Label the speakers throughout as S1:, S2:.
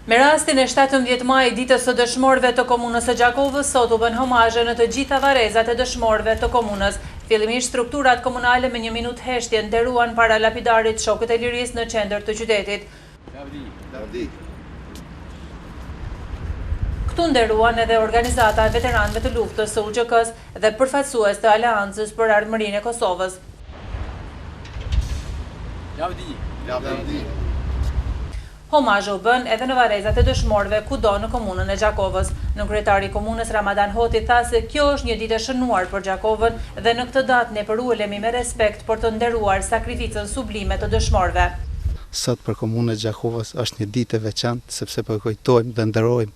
S1: Me rastin e 17 maj, ditës së dëshmorëve të komunës së Gjakovës, sot u bën homazhe në të gjitha varezat e dëshmorëve të komunës. Fillimisht strukturat komunale me 1 minutë heshtje nderuan para lapidarit Shokët e Lirisë në qendër të qytetit. Këtu nderuan edhe organizata e veteranëve të luftës së UÇK-s dhe përfaqësues të Aleancës për Ardhmërinë e Kosovës. Homazhe u bën edhe në varezat e dëshmorëve kudo në komunën e Gjakovës. Nënkryetari i komunës Ramadan Hoti tha se kjo është një ditë e shënuar për Gjakovën dhe në këtë datë ne përulemi me respekt për të nderuar sakrificën sublime të dëshmorëve.
S2: Sot për komunën e Gjakovës është një ditë e veçantë sepse po kujtojmë dhe nderojmë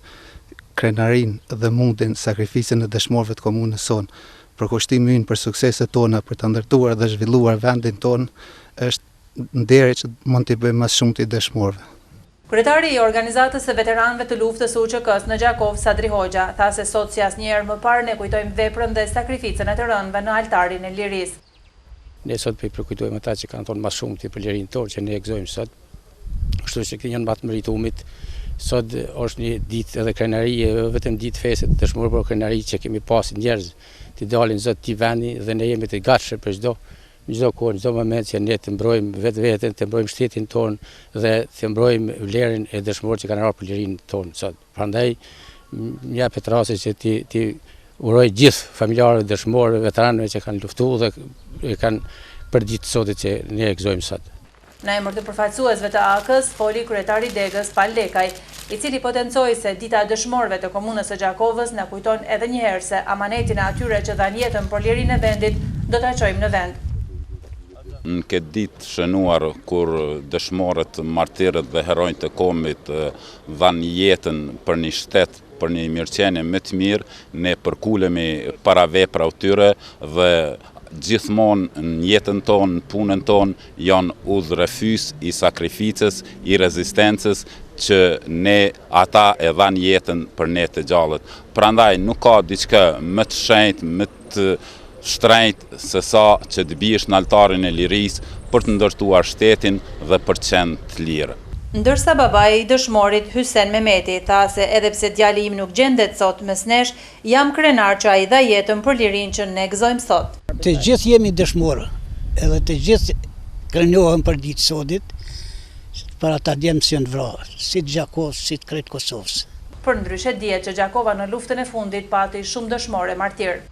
S2: krenarinë dhe mundin sakrificën e dëshmorëve të komunës sonë. Përkushtimi ynë për sukseset tona për të ndërtuar dhe zhvilluar vendin tonë është nderi që mund t'i bëjmë më shumë të dëshmorëve.
S1: Kryetari i organizatës së veteranëve të luftës së UÇK-s në Gjakovë, Sadri Hoxha, tha se sot si asnjëherë më parë ne kujtojmë veprën dhe sakrificën e të rëndëve në altarin e lirisë.
S3: Ne sot po i përkujtojmë ata që kanë thonë më shumë ti për lirinë tonë që ne e gëzojmë sot. Kështu që këto janë më të meritumit. Sot është një ditë edhe krenarie, vetëm ditë fesë të dëshmorë, por krenari që kemi pasur njerëz të dalin zot ti vani dhe ne jemi të gatshëm për çdo kohë, çdo moment që ne të mbrojmë vetveten, të mbrojmë shtetin tonë dhe të mbrojmë vlerën e dëshmorëve që kanë ardhur për lirinë tonë sot. Prandaj më japet rasti që ti uroj gjithë familjarëve dëshmorëve, veteranëve që kanë luftuar dhe kanë përditë sotit që ne e gëzojmë sot.
S1: Në emër të përfaqësuesve të AK-s, foli kryetari i Degës Pal Lekaj, i cili potencoi se dita e dëshmorëve të komunës së Gjakovës na kujton edhe një herë se amanetin e atyre që dhanë jetën për lirinë e vendit do ta çojmë në vend.
S4: Në këtë ditë shënuar kur dëshmorët, martirët dhe heronjtë të kombit dhanë jetën për një shtet, për një mirëqenie më të mirë, ne përkulemi para vepra tyre dhe gjithmonë në jetën tonë, në punën tonë, janë udhërefys i sakrificës, i rezistencës, që ne ata e dhanë jetën për ne të gjallët. Prandaj nuk ka diçka më të shenjtë, më të shtrenjtë se sa që të biesh në altarin e lirisë për të ndërtuar shtetin dhe për të qenë të lirë.
S1: Ndërsa babai i dëshmorit Hysen Mehmeti tha se edhe pse djali im nuk gjendet sot mes nesh, jam krenar që ai dha jetën për lirinë që ne gëzojmë sot.
S5: Të gjithë jemi dëshmorë, edhe të gjithë krenohen për ditë sotit, për ata djemë që janë vrarë, si të Gjakovës, si të krejtë Kosovës.
S1: Përndryshe dihet që Gjakova në luftën e fundit pati shumë dëshmorë martir.